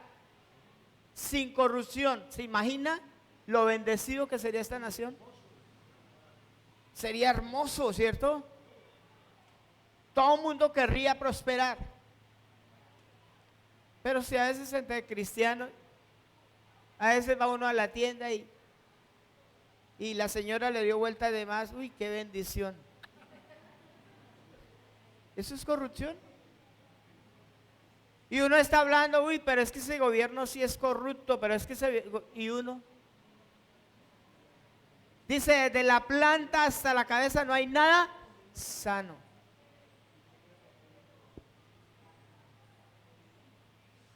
sin corrupción. ¿Se imagina lo bendecido que sería esta nación? Sería hermoso, ¿cierto? Todo el mundo querría prosperar. Pero si a veces entre cristianos, a veces va uno a la tienda y la señora le dio vuelta de más, uy, qué bendición. ¿Eso es corrupción? Y uno está hablando, uy, pero es que ese gobierno sí es corrupto, pero es que y uno dice, desde la planta hasta la cabeza no hay nada sano.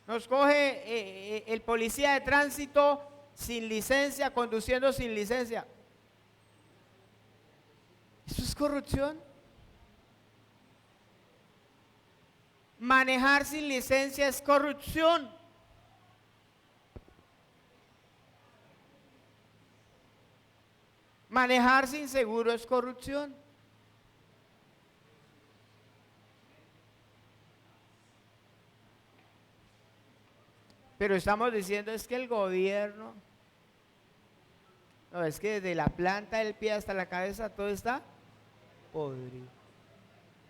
Nos coge el policía de tránsito sin licencia, conduciendo sin licencia. ¿Eso es corrupción? Manejar sin licencia es corrupción. Manejar sin seguro es corrupción. Pero estamos diciendo es que el gobierno, no, es que desde la planta del pie hasta la cabeza todo está podrido.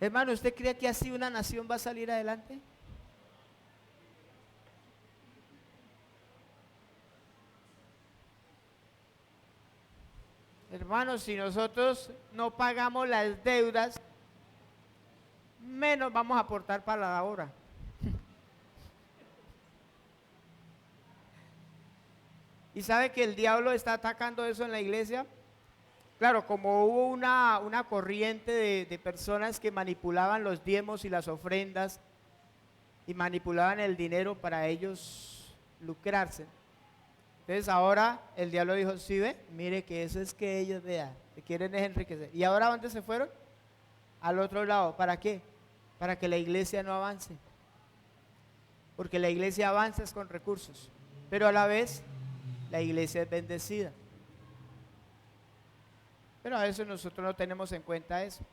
Hermano, ¿usted cree que así una nación va a salir adelante? Hermanos, si nosotros no pagamos las deudas, menos vamos a aportar para la obra. ¿Y sabe que el diablo está atacando eso en la iglesia? Claro, como hubo una corriente de personas que manipulaban los diezmos y las ofrendas y manipulaban el dinero para ellos lucrarse. Entonces ahora el diablo dijo, sí ve, mire que eso es que ellos vean, que quieren es enriquecer. ¿Y ahora dónde se fueron? Al otro lado. ¿Para qué? Para que la iglesia no avance. Porque la iglesia avanza es con recursos, pero a la vez la iglesia es bendecida. Pero a veces nosotros no tenemos en cuenta eso.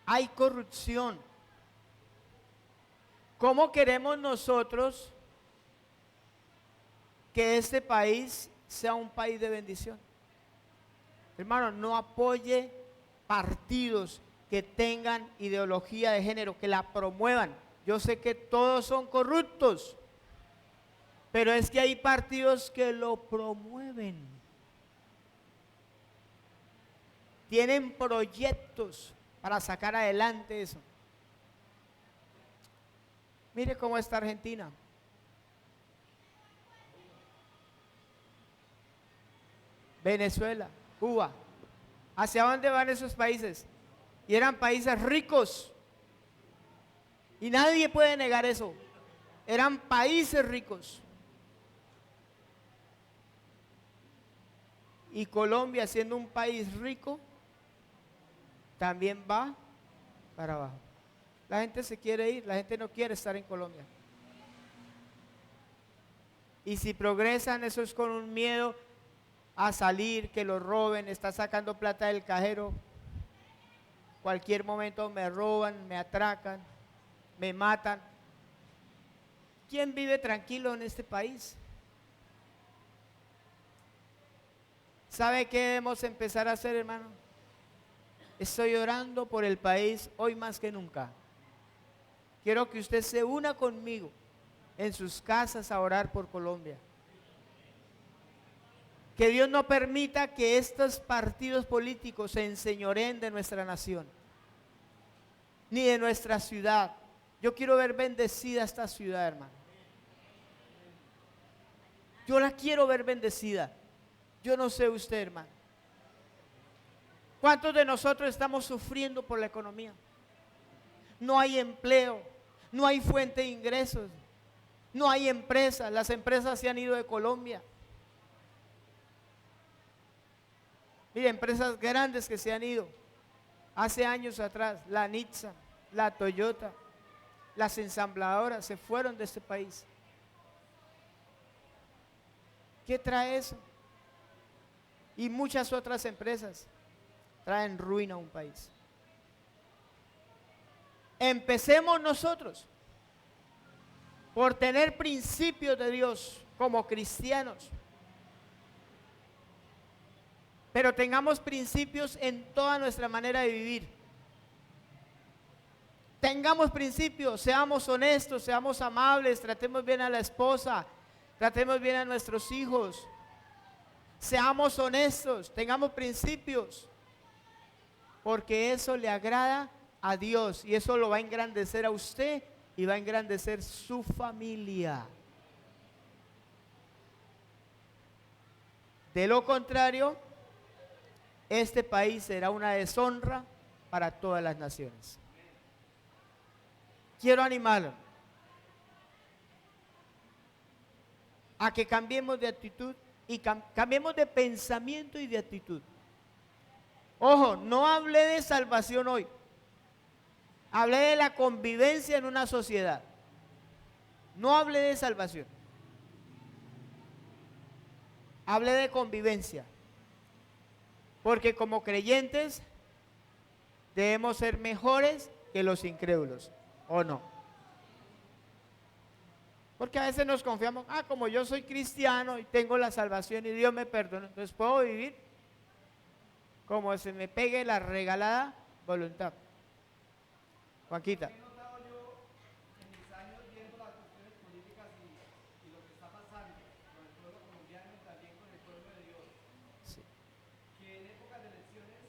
Hay corrupción. ¿Cómo queremos nosotros que este país sea un país de bendición? Hermano, no apoye partidos que tengan ideología de género, que la promuevan. Yo sé que todos son corruptos, pero es que hay partidos que lo promueven. Tienen proyectos para sacar adelante eso. Mire cómo está Argentina. Venezuela, Cuba. ¿Hacia dónde van esos países? Y eran países ricos. Y nadie puede negar eso. Eran países ricos. Y Colombia, siendo un país rico, también va para abajo. La gente se quiere ir, la gente no quiere estar en Colombia. Y si progresan, eso es con un miedo a salir, que lo roben, está sacando plata del cajero. Cualquier momento me roban, me atracan, me matan. ¿Quién vive tranquilo en este país? ¿Sabe qué debemos empezar a hacer, hermano? Estoy orando por el país hoy más que nunca. Quiero que usted se una conmigo en sus casas a orar por Colombia. Que Dios no permita que estos partidos políticos se enseñoreen de nuestra nación, ni de nuestra ciudad. Yo quiero ver bendecida esta ciudad, hermano. Yo la quiero ver bendecida. Yo no sé usted, hermano. ¿Cuántos de nosotros estamos sufriendo por la economía? No hay empleo, no hay fuente de ingresos, no hay empresas. Las empresas se han ido de Colombia. Mire, empresas grandes que se han ido hace años atrás, la Nissan, la Toyota, las ensambladoras se fueron de este país. ¿Qué trae eso? Y muchas otras empresas traen ruina a un país. Empecemos nosotros por tener principios de Dios como cristianos. Pero tengamos principios en toda nuestra manera de vivir. Tengamos principios, seamos honestos, seamos amables, tratemos bien a la esposa, tratemos bien a nuestros hijos. Seamos honestos, tengamos principios, porque eso le agrada a Dios y eso lo va a engrandecer a usted y va a engrandecer su familia. De lo contrario, este país será una deshonra para todas las naciones. Quiero animarlo a que cambiemos de actitud y cambiemos de pensamiento y de actitud. Ojo, no hablé de salvación hoy. Hablé de la convivencia en una sociedad. No hablé de salvación. Hablé de convivencia. Porque como creyentes debemos ser mejores que los incrédulos, ¿o no? Porque a veces nos confiamos, como yo soy cristiano y tengo la salvación y Dios me perdona, entonces puedo vivir como se me pegue la regalada voluntad. Juanquita. He notado yo en mis años viendo las cuestiones políticas y lo que está pasando con el pueblo colombiano y también con el pueblo de Dios, Sí. que en épocas de elecciones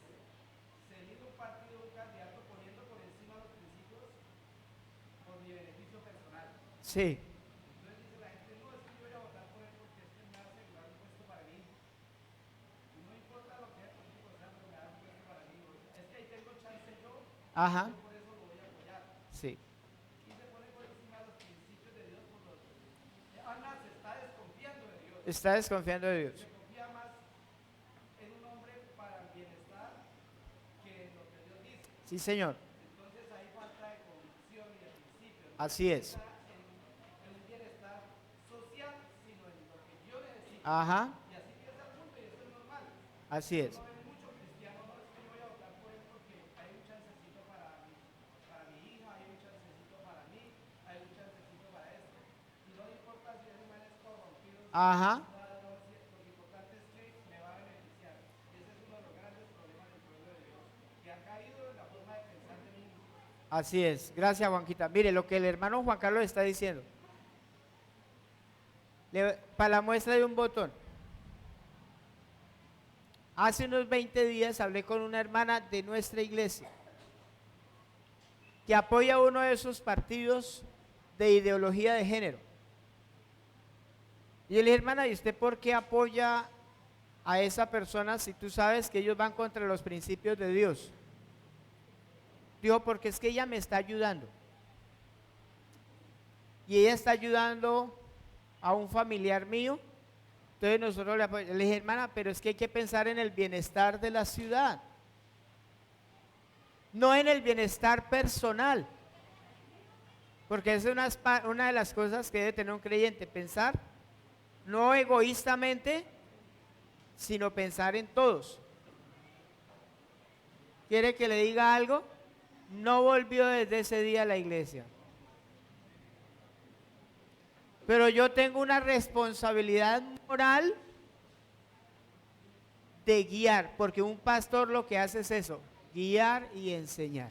se elige un partido, un candidato poniendo por encima los principios por mi beneficio personal. Sí. Entonces dice la gente, no, es que yo voy a votar por él porque es que me va a asegurar un puesto para mí. Y no importa lo que el político sea, pero me da un puesto para mí. Es que ahí tengo chance yo, Ajá. por eso lo voy a apoyar. Sí. Y se pone por encima los principios de Dios por los... Ana se está desconfiando de Dios. Está desconfiando de Dios. Se confía más en un hombre para el bienestar que en lo que Dios dice. Sí, señor. Entonces hay falta de convicción y de principios. No Así es. está en un bienestar social, sino en lo que yo necesito. Ajá. Y así piensa el mundo y eso es normal. Así es. No hay muchos cristianos, no es que yo voy a votar por él porque hay un chancecito para mi hija, hay un chancecito para mí, hay un chancecito para esto. Y no importa si ese man es corrompido, Ajá. lo importante es que me va a beneficiar. Y ese es uno de los grandes problemas del pueblo de Dios, que ha caído en la forma de pensar del mundo. Así es. Gracias, Juanquita. Mire lo que el hermano Juan Carlos está diciendo. Para la muestra de un botón. Hace unos 20 días hablé con una hermana de nuestra iglesia que apoya uno de esos partidos de ideología de género. Y yo le dije, hermana, ¿y usted por qué apoya a esa persona si tú sabes que ellos van contra los principios de Dios? Dijo, porque es que ella me está ayudando. Y ella está ayudando a un familiar mío. Entonces nosotros le apoyamos. Le dije, hermana, pero es que hay que pensar en el bienestar de la ciudad, no en el bienestar personal. Porque esa es una de las cosas que debe tener un creyente, pensar no egoístamente, sino pensar en todos. ¿Quiere que le diga algo? No volvió desde ese día a la iglesia. Pero yo tengo una responsabilidad moral de guiar, porque un pastor lo que hace es eso, guiar y enseñar.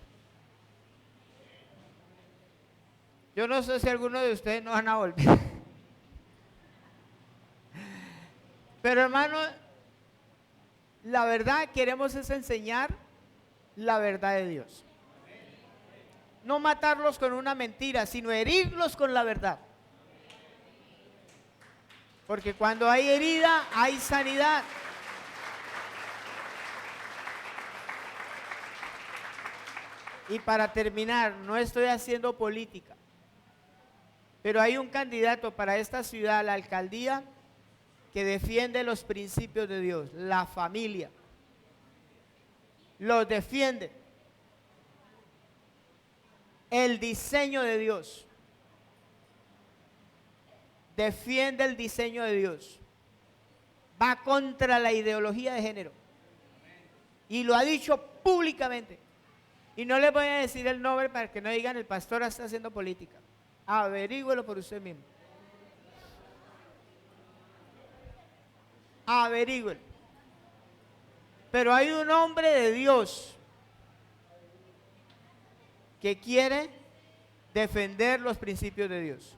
Yo no sé si alguno de ustedes no van a volver. Pero hermano, la verdad queremos es enseñar la verdad de Dios. No matarlos con una mentira, sino herirlos con la verdad. Porque cuando hay herida, hay sanidad. Y para terminar, no estoy haciendo política, pero hay un candidato para esta ciudad, la alcaldía, que defiende los principios de Dios, la familia. Los defiende. El diseño de Dios. Defiende el diseño de Dios. Va contra la ideología de género. Y lo ha dicho públicamente. Y no les voy a decir el nombre para que no digan el pastor está haciendo política. Averígüelo por usted mismo. Averígüelo. Pero hay un hombre de Dios que quiere defender los principios de Dios.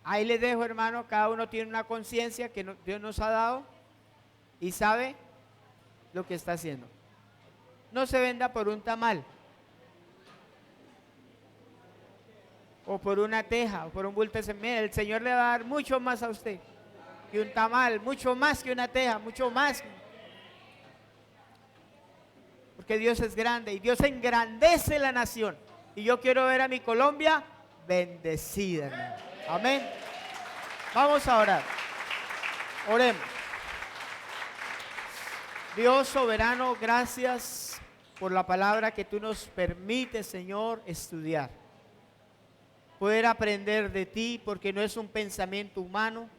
Ahí les dejo, hermano, cada uno tiene una conciencia que Dios nos ha dado y sabe lo que está haciendo. No se venda por un tamal, o por una teja, o por un bulto de semilla. El Señor le va a dar mucho más a usted que un tamal, mucho más que una teja, mucho más. Porque Dios es grande y Dios engrandece la nación. Y yo quiero ver a mi Colombia bendecida, hermano. Amén. Vamos a orar. Oremos. Dios soberano, gracias por la palabra que tú nos permites, Señor, estudiar. Poder aprender de ti, porque no es un pensamiento humano,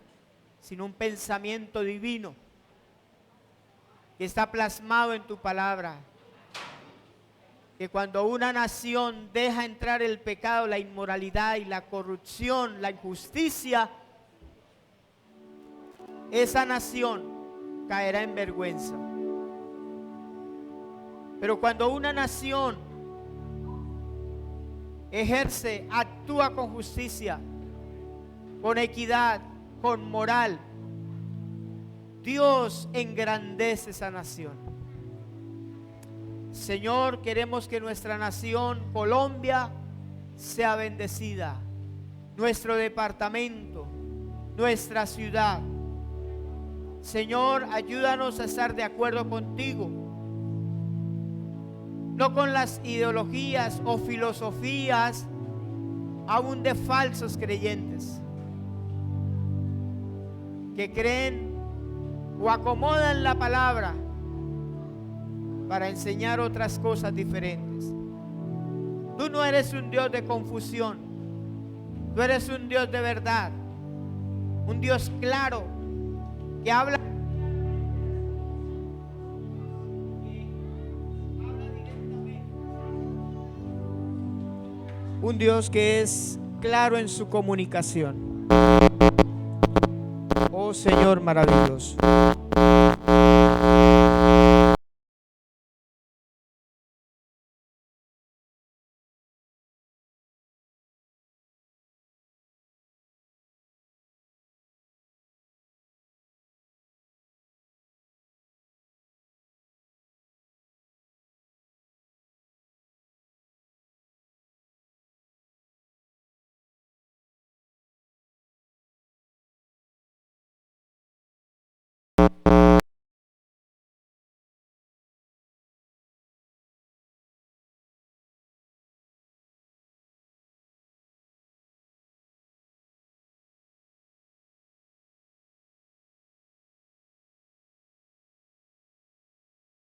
sino un pensamiento divino que está plasmado en tu palabra. Que cuando una nación deja entrar el pecado, la inmoralidad y la corrupción, la injusticia, esa nación caerá en vergüenza. Pero cuando una nación ejerce, actúa con justicia, con equidad, con moral, Dios engrandece esa nación. Señor, queremos que nuestra nación, Colombia, sea bendecida. Nuestro departamento, nuestra ciudad. Señor, ayúdanos a estar de acuerdo contigo. No con las ideologías o filosofías aún de falsos creyentes que creen o acomodan la palabra para enseñar otras cosas diferentes. Tú no eres un Dios de confusión. Tú eres un Dios de verdad, un Dios claro que habla directamente, un Dios que es claro en su comunicación. Oh Señor maravilloso.